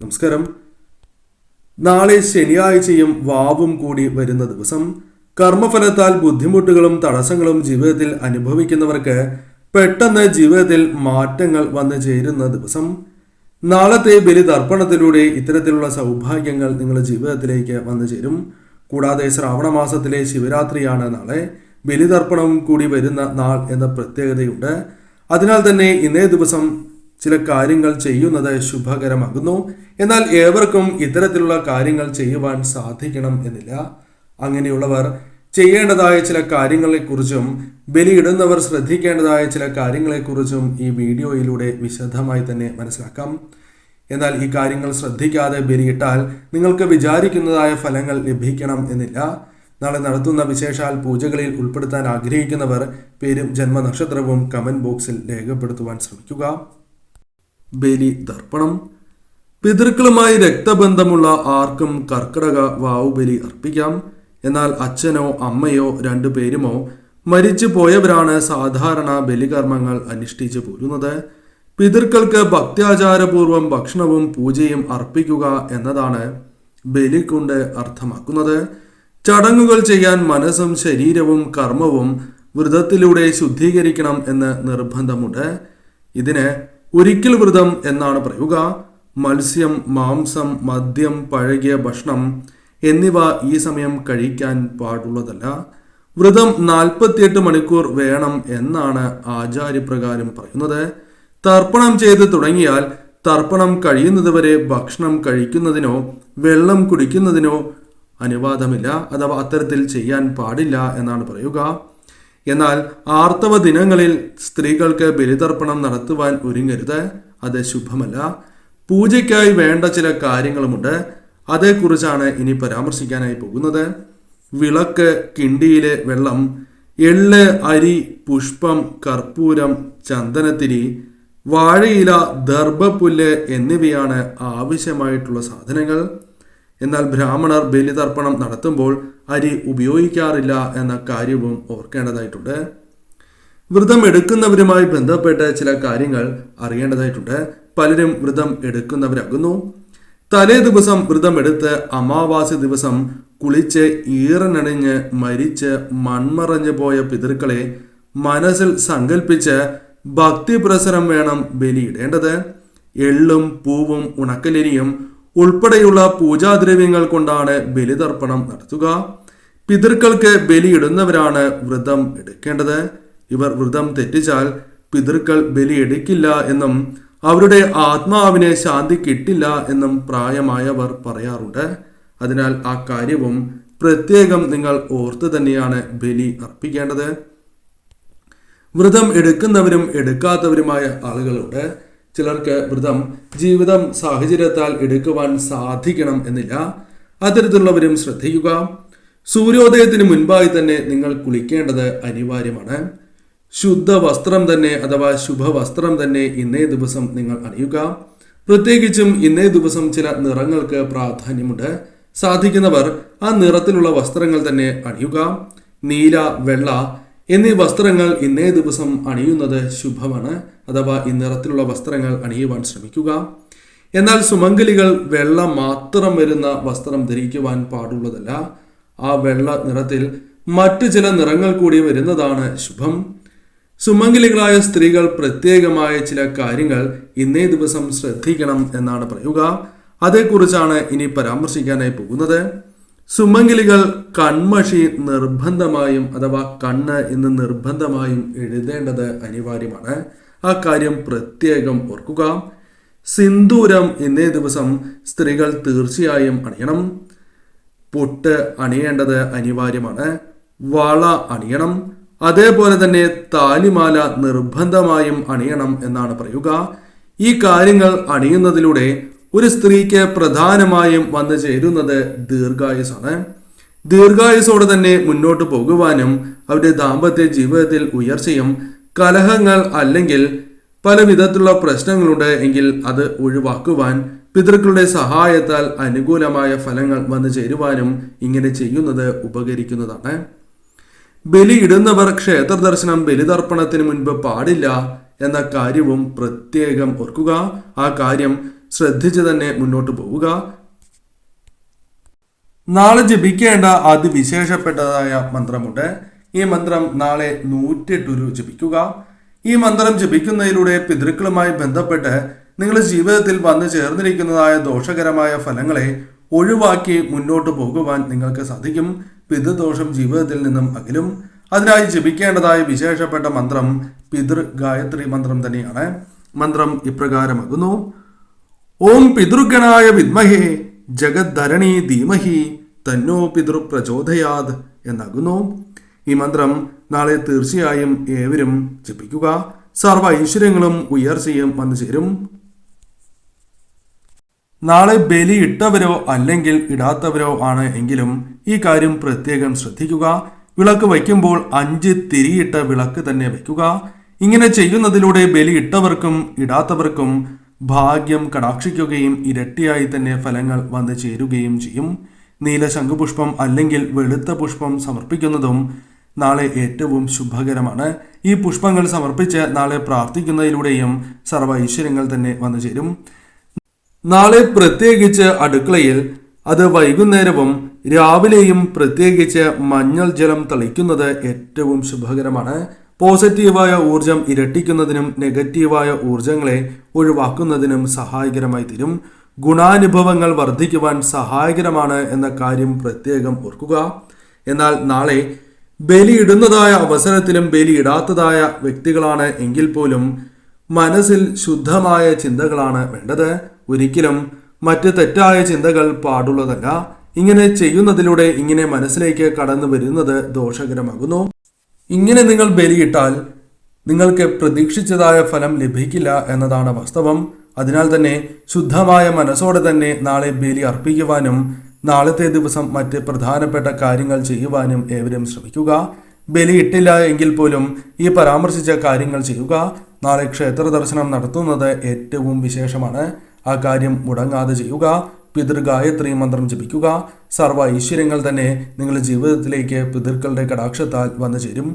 നമസ്കാരം. നാളെ ശനിയാഴ്ചയും വാവും കൂടി വരുന്ന ദിവസം. കർമ്മഫലത്താൽ ബുദ്ധിമുട്ടുകളും തടസ്സങ്ങളും ജീവിതത്തിൽ അനുഭവിക്കുന്നവർക്ക് പെട്ടെന്ന് ജീവിതത്തിൽ മാറ്റങ്ങൾ വന്നു ചേരുന്ന ദിവസം. നാളത്തെ ബലിതർപ്പണത്തിലൂടെ ഇത്തരത്തിലുള്ള സൗഭാഗ്യങ്ങൾ നിങ്ങളുടെ ജീവിതത്തിലേക്ക് വന്നു ചേരും. കൂടാതെ ശ്രാവണ മാസത്തിലെ ശിവരാത്രിയാണ് നാളെ. ബലിതർപ്പണം കൂടി വരുന്ന നാൾ എന്ന പ്രത്യേകതയുണ്ട്. അതിനാൽ തന്നെ ഇന്നേ ദിവസം ചില കാര്യങ്ങൾ ചെയ്യുന്നത് ശുഭകരമാകുന്നു. എന്നാൽ ഏവർക്കും ഇത്തരത്തിലുള്ള കാര്യങ്ങൾ ചെയ്യുവാൻ സാധിക്കണം എന്നില്ല. അങ്ങനെയുള്ളവർ ചെയ്യേണ്ടതായ ചില കാര്യങ്ങളെക്കുറിച്ചും ബലിയിടുന്നവർ ശ്രദ്ധിക്കേണ്ടതായ ചില കാര്യങ്ങളെക്കുറിച്ചും ഈ വീഡിയോയിലൂടെ വിശദമായി തന്നെ മനസ്സിലാക്കാം. എന്നാൽ ഈ കാര്യങ്ങൾ ശ്രദ്ധിക്കാതെ ബലിയിട്ടാൽ നിങ്ങൾക്ക് വിചാരിക്കുന്നതായ ഫലങ്ങൾ ലഭിക്കണം എന്നില്ല. നാളെ നടത്തുന്ന വിശേഷാൽ പൂജകളിൽ ഉൾപ്പെടുത്താൻ ആഗ്രഹിക്കുന്നവർ പേരും ജന്മനക്ഷത്രവും കമന്റ് ബോക്സിൽ രേഖപ്പെടുത്തുവാൻ ശ്രമിക്കുക. ബലി തർപ്പണം. പിതൃക്കളുമായി രക്തബന്ധമുള്ള ആർക്കും കർക്കിടക വാവുബലി അർപ്പിക്കാം. എന്നാൽ അച്ഛനോ അമ്മയോ രണ്ടുപേരുമോ മരിച്ചു പോയവരാണ് സാധാരണ ബലികർമ്മങ്ങൾ അനുഷ്ഠിച്ചു പോരുന്നത്. പിതൃക്കൾക്ക് ഭക്ത്യാചാരപൂർവം ഭക്ഷണവും പൂജയും അർപ്പിക്കുക എന്നതാണ് ബലി കൊണ്ട് അർത്ഥമാക്കുന്നത്. ചടങ്ങുകൾ ചെയ്യാൻ മനസ്സും ശരീരവും കർമ്മവും വ്രതത്തിലൂടെ ശുദ്ധീകരിക്കണം എന്ന് നിർബന്ധമുണ്ട്. ഇതിന് ഒരിക്കൽ വ്രതം എന്നാണ് പറയുക. മത്സ്യം, മാംസം, മദ്യം, പഴകിയ ഭക്ഷണം എന്നിവ ഈ സമയം കഴിക്കാൻ പാടുള്ളതല്ല. വ്രതം 48 മണിക്കൂർ വേണം എന്നാണ് ആചാര്യപ്രകാരം പറയുന്നത്. തർപ്പണം ചെയ്ത് തുടങ്ങിയാൽ തർപ്പണം കഴിയുന്നതുവരെ ഭക്ഷണം കഴിക്കുന്നതിനോ വെള്ളം കുടിക്കുന്നതിനോ അനുവാദമില്ല, അഥവാ അത്തരത്തിൽ ചെയ്യാൻ പാടില്ല എന്നാണ് പറയുക. എന്നാൽ ആർത്തവ ദിനങ്ങളിൽ സ്ത്രീകൾക്ക് ബലിതർപ്പണം നടത്തുവാൻ ഒരുങ്ങരുത്. അത് ശുഭമല്ല. പൂജയ്ക്കായി വേണ്ട ചില കാര്യങ്ങളുമുണ്ട്. അതേക്കുറിച്ചാണ് ഇനി പരാമർശിക്കാനായി പോകുന്നത്. വിളക്ക്, കിണ്ടിയിലെ വെള്ളം, എള്ള്, അരി, പുഷ്പം, കർപ്പൂരം, ചന്ദനത്തിരി, വാഴയില, ദർഭപ്പുല്ല് എന്നിവയാണ് ആവശ്യമായിട്ടുള്ള സാധനങ്ങൾ. എന്നാൽ ബ്രാഹ്മണർ ബലിതർപ്പണം നടത്തുമ്പോൾ അരി ഉപയോഗിക്കാറില്ല എന്ന കാര്യവും ഓർക്കേണ്ടതായിട്ടുണ്ട്. വ്രതം എടുക്കുന്നവരുമായി ബന്ധപ്പെട്ട് ചില കാര്യങ്ങൾ അറിയേണ്ടതായിട്ടുണ്ട്. പലരും വ്രതം എടുക്കുന്നവരാകുന്നു. തലേ ദിവസം വ്രതം എടുത്ത് അമാവാസി ദിവസം കുളിച്ച് ഈറനണിഞ്ഞ് മരിച്ച് മൺമറഞ്ഞു പോയ പിതൃക്കളെ മനസ്സിൽ സങ്കല്പിച്ച് ഭക്തിപ്രസരം വേണം ബലിയിടേണ്ടത്. എള്ളും പൂവും ഉണക്കലരിയും ഉൾപ്പെടെയുള്ള പൂജാദ്രവ്യങ്ങൾ കൊണ്ടാണ് ബലിതർപ്പണം നടത്തുക. പിതൃക്കൾക്ക് ബലിയിടുന്നവരാണ് വ്രതം എടുക്കേണ്ടത്. ഇവർ വ്രതം തെറ്റിച്ചാൽ പിതൃക്കൾ ബലിയെടുക്കില്ല എന്നും അവരുടെ ആത്മാവിന് ശാന്തി കിട്ടില്ല എന്നും പ്രായമായവർ പറയാറുണ്ട്. അതിനാൽ ആ കാര്യവും പ്രത്യേകം നിങ്ങൾ ഓർത്ത് തന്നെയാണ് ബലി അർപ്പിക്കേണ്ടത്. വ്രതം എടുക്കുന്നവരും എടുക്കാത്തവരുമായ ആളുകളുണ്ട്. ചിലർക്ക് വ്രതം ജീവിതം സാഹചര്യത്താൽ എടുക്കുവാൻ സാധിക്കണം എന്നില്ല. അത്തരത്തിലുള്ളവരും ശ്രദ്ധിക്കുക. സൂര്യോദയത്തിന് മുൻപായി തന്നെ നിങ്ങൾ കുളിക്കേണ്ടത് അനിവാര്യമാണ്. ശുദ്ധ വസ്ത്രം തന്നെ അഥവാ ശുഭവസ്ത്രം തന്നെ ഇന്നേ ദിവസം നിങ്ങൾ അണിയുക. പ്രത്യേകിച്ചും ഇന്നേ ദിവസം ചില നിറങ്ങൾക്ക് പ്രാധാന്യമുണ്ട്. സാധിക്കുന്നവർ ആ നിറത്തിലുള്ള വസ്ത്രങ്ങൾ തന്നെ അണിയുക. നീല, വെള്ള എന്നീ വസ്ത്രങ്ങൾ ഇന്നേ ദിവസം അണിയുന്നത് ശുഭമാണ്. അഥവാ ഈ നിറത്തിലുള്ള വസ്ത്രങ്ങൾ അണിയുവാൻ ശ്രമിക്കുക. എന്നാൽ സുമംഗലികൾ വെള്ള മാത്രം വരുന്ന വസ്ത്രം ധരിക്കുവാൻ പാടുള്ളതല്ല. ആ വെള്ള നിറത്തിൽ മറ്റു ചില നിറങ്ങൾ കൂടി വരുന്നതാണ് ശുഭം. സുമംഗലികളായ സ്ത്രീകൾ പ്രത്യേകമായ ചില കാര്യങ്ങൾ ഇന്നേ ദിവസം ശ്രദ്ധിക്കണം എന്നാണ് പറയുക. അതേക്കുറിച്ചാണ് ഇനി പരാമർശിക്കാനായി പോകുന്നത്. സുമംഗലികൾ കൺമഷി നിർബന്ധമായും അഥവാ കണ്ണ് എന്ന് നിർബന്ധമായും എഴുതേണ്ടത് അനിവാര്യമാണ്. ആ കാര്യം പ്രത്യേകം ഓർക്കുക. സിന്ദൂരം ഇന്നേ ദിവസം സ്ത്രീകൾ തീർച്ചയായും അണിയണം. പൊട്ട് അണിയേണ്ടത് അനിവാര്യമാണ്. വള അണിയണം. അതേപോലെ തന്നെ താലിമാല നിർബന്ധമായും അണിയണം എന്നാണ് പറയുക. ഈ കാര്യങ്ങൾ അണിയുന്നതിലൂടെ ഒരു സ്ത്രീക്ക് പ്രധാനമായും വന്നു ചേരുന്നത് ദീർഘായുസാണ്. ദീർഘായുസോടെ തന്നെ മുന്നോട്ട് പോകുവാനും അവരുടെ ദാമ്പത്യ ജീവിതത്തിൽ ഉയർച്ചയും, കലഹങ്ങൾ അല്ലെങ്കിൽ പല വിധത്തിലുള്ള പ്രശ്നങ്ങളുണ്ട് എങ്കിൽ അത് ഒഴിവാക്കുവാൻ പിതൃക്കളുടെ സഹായത്താൽ അനുകൂലമായ ഫലങ്ങൾ വന്നു ചേരുവാനും ഇങ്ങനെ ചെയ്യുന്നത് ഉപകരിക്കുന്നതാണ്. ബലിയിടുന്നവർ ക്ഷേത്ര ദർശനം ബലിതർപ്പണത്തിന് മുൻപ് പാടില്ല എന്ന കാര്യവും പ്രത്യേകം ഓർക്കുക. ആ കാര്യം ശ്രദ്ധിച്ച് തന്നെ മുന്നോട്ട് പോവുക. നാളെ ജപിക്കേണ്ട അതിവിശേഷപ്പെട്ടതായ മന്ത്രമുണ്ട്. ഈ മന്ത്രം നാളെ 108 ജപിക്കുക. ഈ മന്ത്രം ജപിക്കുന്നതിലൂടെ പിതൃക്കളുമായി ബന്ധപ്പെട്ട് നിങ്ങളുടെ ജീവിതത്തിൽ വന്നു ചേർന്നിരിക്കുന്നതായ ദോഷകരമായ ഫലങ്ങളെ ഒഴിവാക്കി മുന്നോട്ട് പോകുവാൻ നിങ്ങൾക്ക് സാധിക്കും. പിതൃദോഷം ജീവിതത്തിൽ നിന്നും അകലും. അതിനായി ജപിക്കേണ്ടതായ വിശേഷപ്പെട്ട മന്ത്രം പിതൃ ഗായത്രി മന്ത്രം തന്നെയാണ്. മന്ത്രം ഇപ്രകാരമാകുന്നു: ഓം പിതൃഗണായ വിദ്മഹേ ജഗദ്ധരണി ധീമഹി തന്നോ പിതൃ പ്രചോദയാത് എന്നാകുന്നു. ഈ മന്ത്രം നാളെ തീർച്ചയായും ഏവരും ജപിക്കുക. സർവ്വ ഐശ്വര്യങ്ങളും ഉയർച്ചയും വന്നു ചേരും. നാളെ ബലി ഇട്ടവരോ അല്ലെങ്കിൽ ഇടാത്തവരോ ആണ് എങ്കിലും ഈ കാര്യം പ്രത്യേകം ശ്രദ്ധിക്കുക. വിളക്ക് വയ്ക്കുമ്പോൾ 5 തിരിയിട്ട വിളക്ക് തന്നെ വയ്ക്കുക. ഇങ്ങനെ ചെയ്യുന്നതിലൂടെ ബലി ഇട്ടവർക്കും ഇടാത്തവർക്കും ഭാഗ്യം കടാക്ഷിക്കുകയും ഇരട്ടിയായി തന്നെ ഫലങ്ങൾ വന്നു ചേരുകയും ചെയ്യും. നീല ശംഖുപുഷ്പം അല്ലെങ്കിൽ വെളുത്ത പുഷ്പം സമർപ്പിക്കുന്നതും നാളെ ഏറ്റവും ശുഭകരമാണ്. ഈ പുഷ്പങ്ങൾ സമർപ്പിച്ച് നാളെ പ്രാർത്ഥിക്കുന്നതിലൂടെയും സർവ്വ ഐശ്വര്യങ്ങൾ തന്നെ വന്നു ചേരും. നാളെ പ്രത്യേകിച്ച് അടുക്കളയിൽ, അത് വൈകുന്നേരവും രാവിലെയും പ്രത്യേകിച്ച് മഞ്ഞൾ ജലം തളിക്കുന്നത് ഏറ്റവും ശുഭകരമാണ്. പോസിറ്റീവായ ഊർജം ഇരട്ടിക്കുന്നതിനും നെഗറ്റീവായ ഊർജങ്ങളെ ഒഴിവാക്കുന്നതിനും സഹായകരമായി തീരും. ഗുണാനുഭവങ്ങൾ വർദ്ധിക്കുവാൻ സഹായകരമാണ് എന്ന കാര്യം പ്രത്യേകം ഓർക്കുക. എന്നാൽ നാളെ ബലിയിടുന്നതായ അവസരത്തിലും ബലിയിടാത്തതായ വ്യക്തികളാണ് എങ്കിൽ പോലും മനസ്സിൽ ശുദ്ധമായ ചിന്തകളാണ് വേണ്ടത്. ഒരിക്കലും മറ്റ് തെറ്റായ ചിന്തകൾ പാടുള്ളതല്ല. ഇങ്ങനെ ചെയ്യുന്നതിലൂടെ ഇങ്ങനെ മനസ്സിലേക്ക് കടന്നു വരുന്നത് ദോഷകരമാകുന്നു. ഇങ്ങനെ നിങ്ങൾ ബലിയിട്ടാൽ നിങ്ങൾക്ക് പ്രതീക്ഷിച്ചതായ ഫലം ലഭിക്കില്ല എന്നതാണ് വാസ്തവം. അതിനാൽ തന്നെ ശുദ്ധമായ മനസ്സോടെ തന്നെ നാളെ ബലി അർപ്പിക്കുവാനും നാളത്തെ ദിവസം മറ്റ് പ്രധാനപ്പെട്ട കാര്യങ്ങൾ ചെയ്യുവാനും ഏവരും ശ്രമിക്കുക. ബലി ഇട്ടില്ല എങ്കിൽ പോലും ഈ പരാമർശിച്ച കാര്യങ്ങൾ ചെയ്യുക. നാളെ ക്ഷേത്ര ദർശനം നടത്തുന്നത് ഏറ്റവും വിശേഷമാണ്. ആ കാര്യം മുടങ്ങാതെ ചെയ്യുക. പിതൃഗായത്രി മന്ത്രം ജപിക്കുക. സർവ്വ ഐശ്വര്യങ്ങൾ തന്നെ നിങ്ങളുടെ ജീവിതത്തിലേക്ക് പിതൃക്കളുടെ കടാക്ഷത്താൽ വന്നു ചേരും.